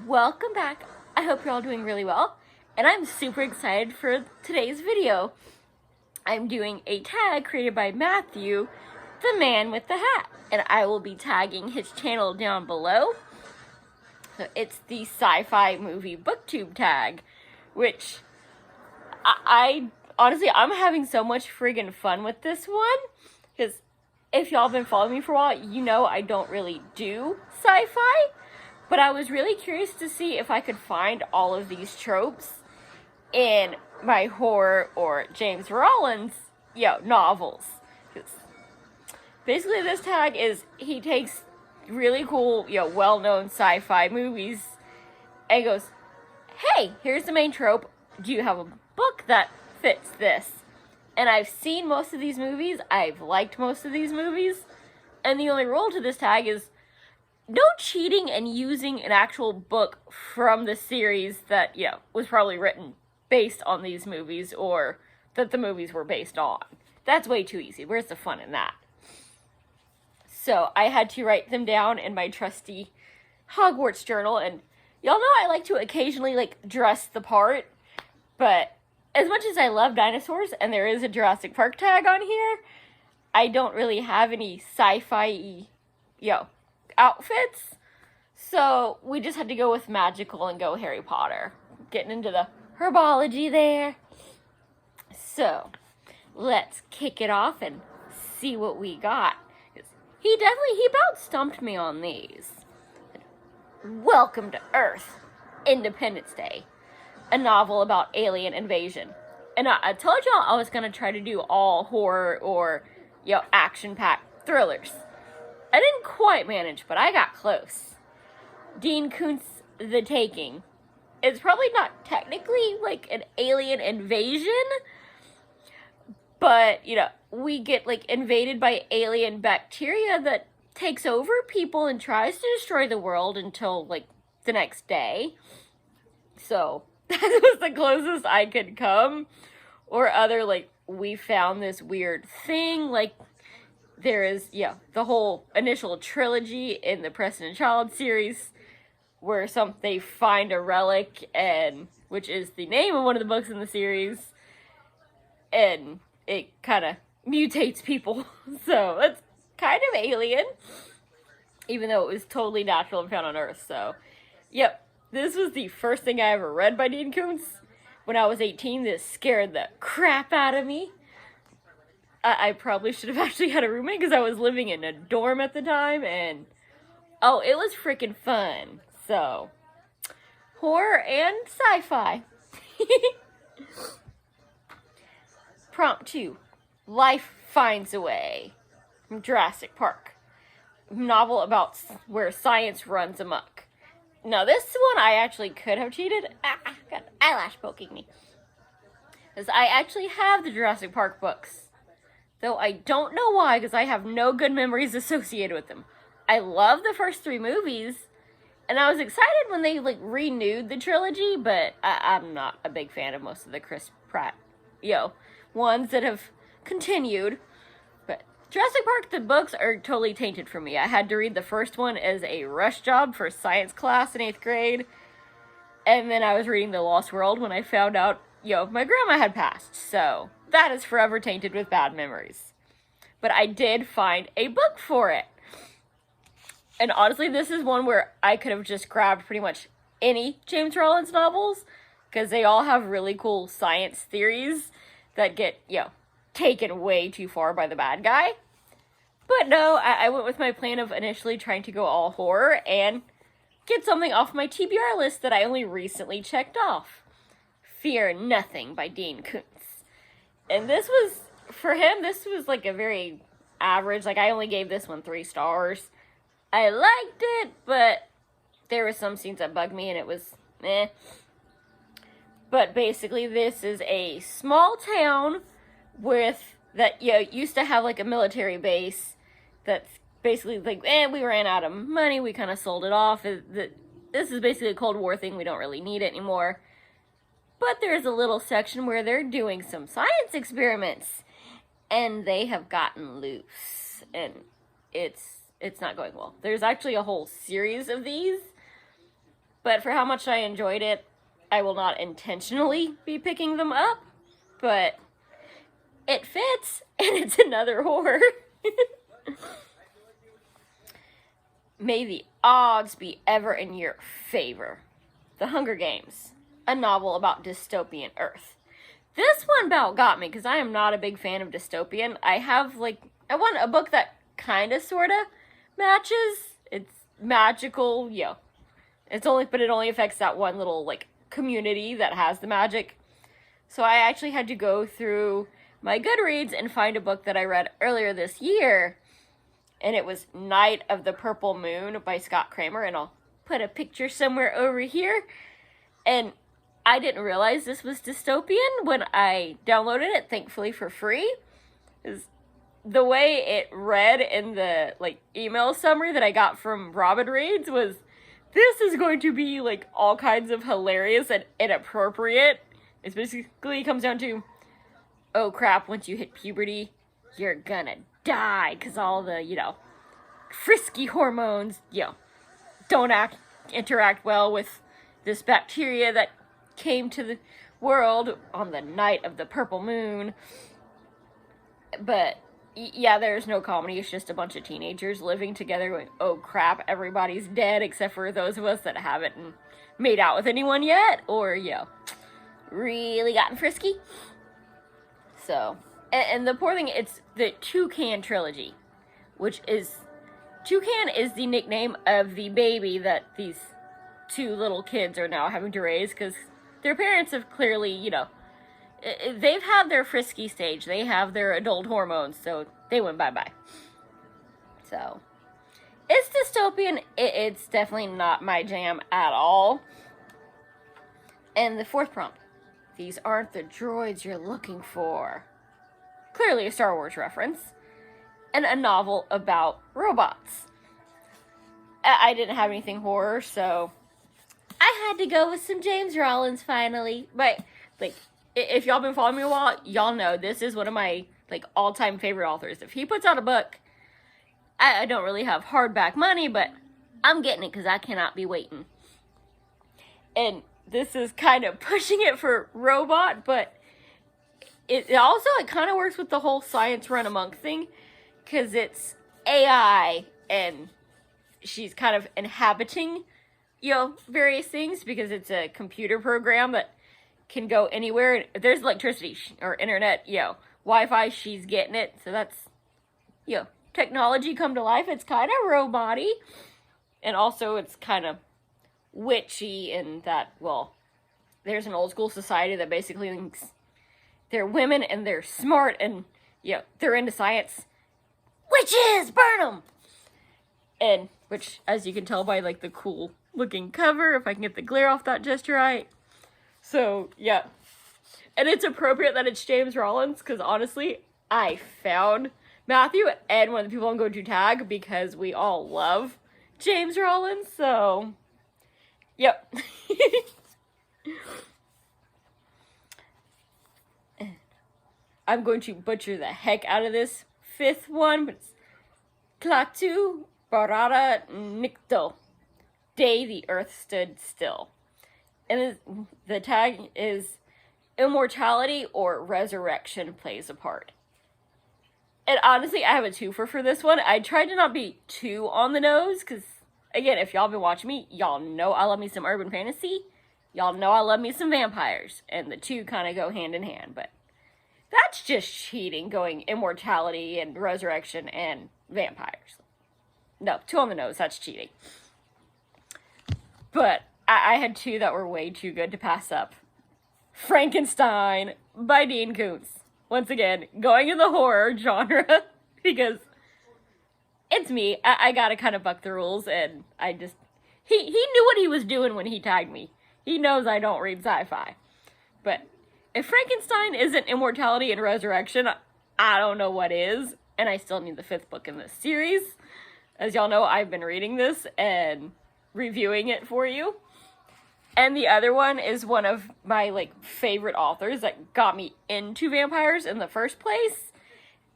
Welcome back. I hope you're all doing really well, and I'm super excited for today's video. I'm doing a tag created by Matthew, the man with the hat, and I will be tagging his channel down below. So it's the Sci-Fi movie BookTube tag, which I honestly, I'm having so much friggin' fun with this one, because if y'all been following me for a while, you know I don't really do sci-fi. But I was really curious to see if I could find all of these tropes in my horror or James Rollins, novels. Basically, this tag is, he takes really cool, well-known sci-fi movies and goes, hey, here's the main trope. Do you have a book that fits this? And I've seen most of these movies. I've liked most of these movies. And the only rule to this tag is no cheating and using an actual book from the series that, was probably written based on these movies or that the movies were based on. That's way too easy. Where's the fun in that? So I had to write them down in my trusty Hogwarts journal, and y'all know I like to occasionally, dress the part, but as much as I love dinosaurs, and there is a Jurassic Park tag on here, I don't really have any sci-fi, outfits, so we just had to go with magical and go Harry Potter. Getting into the herbology there. So, let's kick it off and see what we got. He about stumped me on these. Welcome to Earth, Independence Day, a novel about alien invasion. And I told y'all I was going to try to do all horror or, action-packed thrillers. I didn't quite manage, but I got close. Dean Koontz' The Taking. It's probably not technically an alien invasion, but, we get invaded by alien bacteria that takes over people and tries to destroy the world until the next day. So that was the closest I could come. Or other we found this weird thing, there is, the whole initial trilogy in the Preston and Child series where they find a relic, and which is the name of one of the books in the series, and it kind of mutates people. So it's kind of alien, even though it was totally natural and found on Earth. So, yep, this was the first thing I ever read by Dean Koontz. When I was 18, this scared the crap out of me. I probably should have actually had a roommate because I was living in a dorm at the time, and oh, it was freaking fun. So, horror and sci-fi. Prompt 2, Life Finds a Way, from Jurassic Park. Novel about where science runs amok. Now, this one I actually could have cheated. Got an eyelash poking me. Because I actually have the Jurassic Park books. Though I don't know why, because I have no good memories associated with them. I love the first 3 movies, and I was excited when they, renewed the trilogy, but I'm not a big fan of most of the Chris Pratt, ones that have continued. But Jurassic Park, the books are totally tainted for me. I had to read the first one as a rush job for science class in 8th grade, and then I was reading The Lost World when I found out, my grandma had passed, so that is forever tainted with bad memories. But I did find a book for it. And honestly, this is one where I could have just grabbed pretty much any James Rollins novels, because they all have really cool science theories that get, taken way too far by the bad guy. But no, I went with my plan of initially trying to go all horror and get something off my TBR list that I only recently checked off. Fear Nothing by Dean Koontz. And this was, for him, this was a very average, I only gave this one 3 stars. I liked it, but there were some scenes that bugged me, and it was meh. But basically, this is a small town that used to have a military base that's basically we ran out of money, we kind of sold it off. This is basically a Cold War thing, we don't really need it anymore. But there's a little section where they're doing some science experiments, and they have gotten loose, and it's not going well. There's actually a whole series of these, But for how much I enjoyed it, I will not intentionally be picking them up. But it fits, and it's another horror. May the odds be ever in your favor. The Hunger Games, a novel about dystopian Earth. This one about got me, because I am not a big fan of dystopian. I want a book that kind of, sort of matches. It's magical, but it only affects that one little, community that has the magic. So I actually had to go through my Goodreads and find a book that I read earlier this year, and it was Night of the Purple Moon by Scott Kramer, and I'll put a picture somewhere over here. And I didn't realize this was dystopian when I downloaded it, thankfully for free. The way it read in the email summary that I got from Robin Reads was, this is going to be all kinds of hilarious and inappropriate. It basically comes down to, oh crap, once you hit puberty, you're gonna die, because all the, frisky hormones, don't interact well with this bacteria that came to the world on the night of the purple moon. But, yeah, there's no comedy, it's just a bunch of teenagers living together going, oh crap, everybody's dead, except for those of us that haven't made out with anyone yet, or, really gotten frisky. So, and the poor thing, it's the Toucan trilogy, which is, Toucan is the nickname of the baby that these two little kids are now having to raise, because their parents have clearly, they've had their frisky stage, they have their adult hormones, so they went bye-bye. So, it's dystopian, it's definitely not my jam at all. And the fourth prompt. These aren't the droids you're looking for. Clearly a Star Wars reference. And a novel about robots. I didn't have anything horror, so I had to go with some James Rollins finally. But, if y'all been following me a while, y'all know this is one of my, all-time favorite authors. If he puts out a book, I don't really have hardback money, but I'm getting it because I cannot be waiting. And this is kind of pushing it for robot, but it also kind of works with the whole science run amok thing, because it's AI, and she's kind of inhabiting, various things, because it's a computer program that can go anywhere. There's electricity or internet, Wi-Fi, she's getting it, so that's, technology come to life. It's kind of robot-y, and also it's kind of witchy in that, there's an old school society that basically thinks they're women and they're smart and, they're into science. Witches! Burn them! And, which, as you can tell by, the cool looking cover, if I can get the glare off that just right. So, yeah. And it's appropriate that it's James Rollins, because honestly, I found Matthew and one of the people I'm going to tag, because we all love James Rollins, so... Yep. I'm going to butcher the heck out of this fifth one, but it's Klaatu, barada, nikto. Day the earth stood still. And the tag is immortality or resurrection plays a part. And honestly, I have a twofer for this one. I tried to not be too on the nose, because again, if y'all been watching me, y'all know I love me some urban fantasy. Y'all know I love me some vampires. And the two kind of go hand in hand. But that's just cheating, going immortality and resurrection and vampires. No, two on the nose, that's cheating. But I had two that were way too good to pass up. Frankenstein by Dean Koontz. Once again, going in the horror genre, because it's me. I gotta kind of buck the rules, and I just... He knew what he was doing when he tagged me. He knows I don't read sci-fi. But if Frankenstein isn't immortality and resurrection, I don't know what is. And I still need the fifth book in this series. As y'all know, I've been reading this and reviewing it for you. And the other one is one of my, favorite authors that got me into vampires in the first place.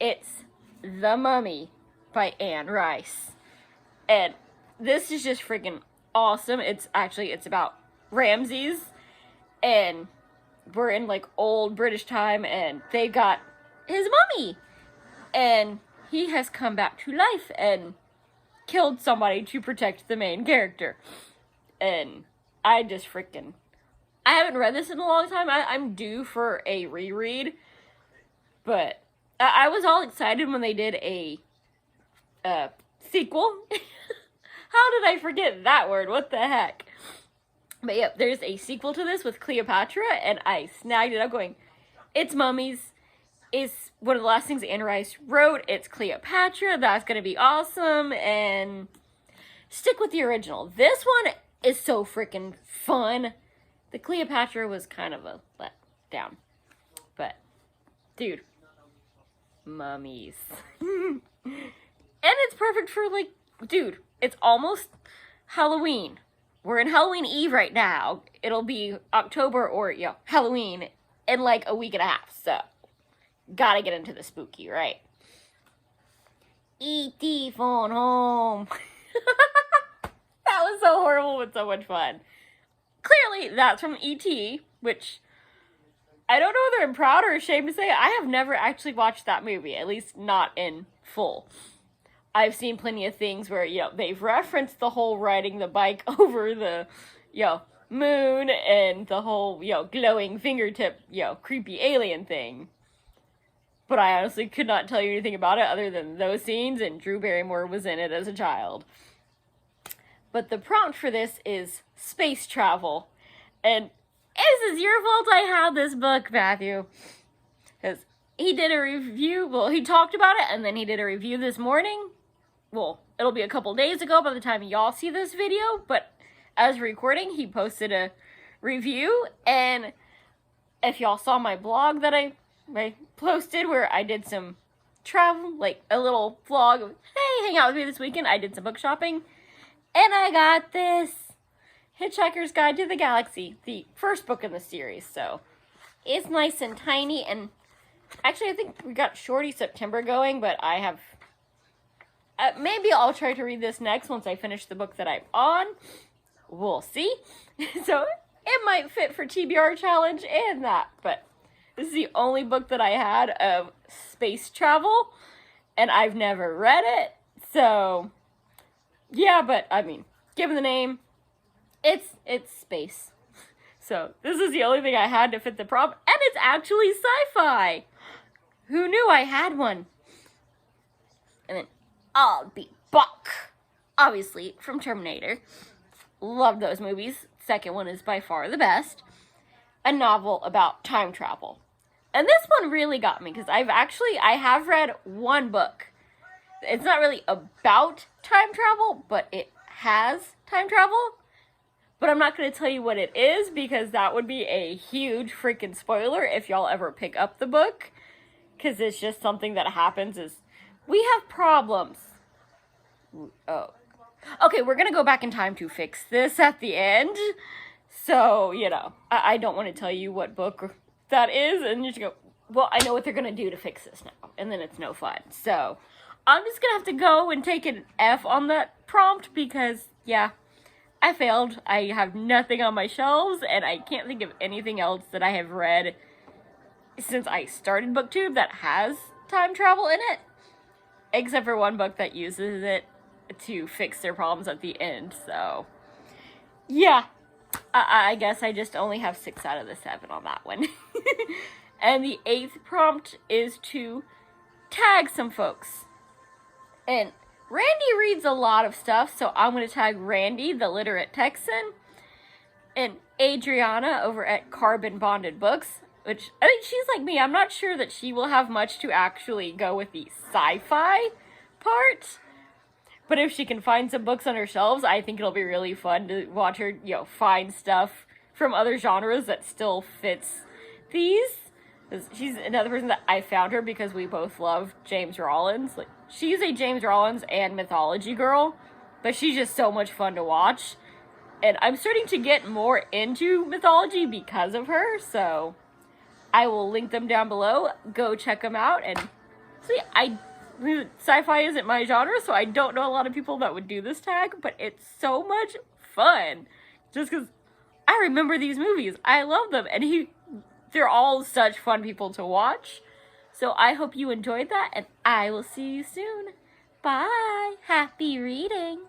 It's The Mummy by Anne Rice. And this is just freaking awesome. It's about Ramses, and we're in like old British time, and they got his mummy, and he has come back to life and killed somebody to protect the main character. And I haven't read this in a long time. I'm due for a reread, but I was all excited when they did a sequel. How did I forget that word? What the heck? But yeah, there's a sequel to this with Cleopatra, and I snagged it up going, it's mummies. It's one of the last things Anne Rice wrote. It's Cleopatra. That's going to be awesome. And stick with the original. This one is so freaking fun. The Cleopatra was kind of a letdown. But, dude, mummies. And it's perfect for, like, dude, it's almost Halloween. We're in Halloween Eve right now. It'll be October or, Halloween in like a week and a half. So, gotta get into the spooky, right? E.T. phone home. That was so horrible but so much fun. Clearly, that's from E.T., which I don't know whether I'm proud or ashamed to say. I have never actually watched that movie, at least not in full. I've seen plenty of things where, they've referenced the whole riding the bike over the, moon and the whole, glowing fingertip, creepy alien thing. But I honestly could not tell you anything about it other than those scenes, and Drew Barrymore was in it as a child. But the prompt for this is space travel. And this is your fault I have this book, Matthew. Because he did a review, he talked about it, and then he did a review this morning. Well, it'll be a couple days ago by the time y'all see this video, but as recording, he posted a review, and if y'all saw my blog that I posted where I did some travel, like a little vlog of, hey, hang out with me this weekend, I did some book shopping, and I got this Hitchhiker's Guide to the Galaxy, the first book in the series, so it's nice and tiny, and actually I think we got Shorty September going, but I have... maybe I'll try to read this next once I finish the book that I'm on. We'll see. So, it might fit for TBR challenge and that. But this is the only book that I had of space travel. And I've never read it. So, yeah, but, I mean, given the name, it's space. So, this is the only thing I had to fit the prompt. And it's actually sci-fi. Who knew I had one? And then... I'll be Buck. Obviously, from Terminator. Love those movies. Second one is by far the best. A novel about time travel. And this one really got me, because I have read one book. It's not really about time travel, but it has time travel. But I'm not going to tell you what it is, because that would be a huge freaking spoiler if y'all ever pick up the book. Because it's just something that happens is... We have problems. Oh. Okay, we're gonna go back in time to fix this at the end. So, I don't want to tell you what book that is, and you just go, well, I know what they're gonna do to fix this now, and then it's no fun. So, I'm just gonna have to go and take an F on that prompt, because, I failed. I have nothing on my shelves, and I can't think of anything else that I have read since I started BookTube that has time travel in it. Except for one book that uses it to fix their problems at the end, so... Yeah. I guess I just only have 6 out of the 7 on that one. And the 8th prompt is to tag some folks. And Randy reads a lot of stuff, so I'm going to tag Randy, the literate Texan, and Adriana over at Carbon Bonded Books. Which, I think she's like me. I'm not sure that she will have much to actually go with the sci-fi part. But if she can find some books on her shelves, I think it'll be really fun to watch her, find stuff from other genres that still fits these. She's another person that I found her because we both love James Rollins. Like, she's a James Rollins and mythology girl, but she's just so much fun to watch. And I'm starting to get more into mythology because of her, so... I will link them down below. Go check them out. And see, sci-fi isn't my genre, so I don't know a lot of people that would do this tag, but it's so much fun. Just because I remember these movies. I love them. And they're all such fun people to watch. So I hope you enjoyed that, and I will see you soon. Bye. Happy reading.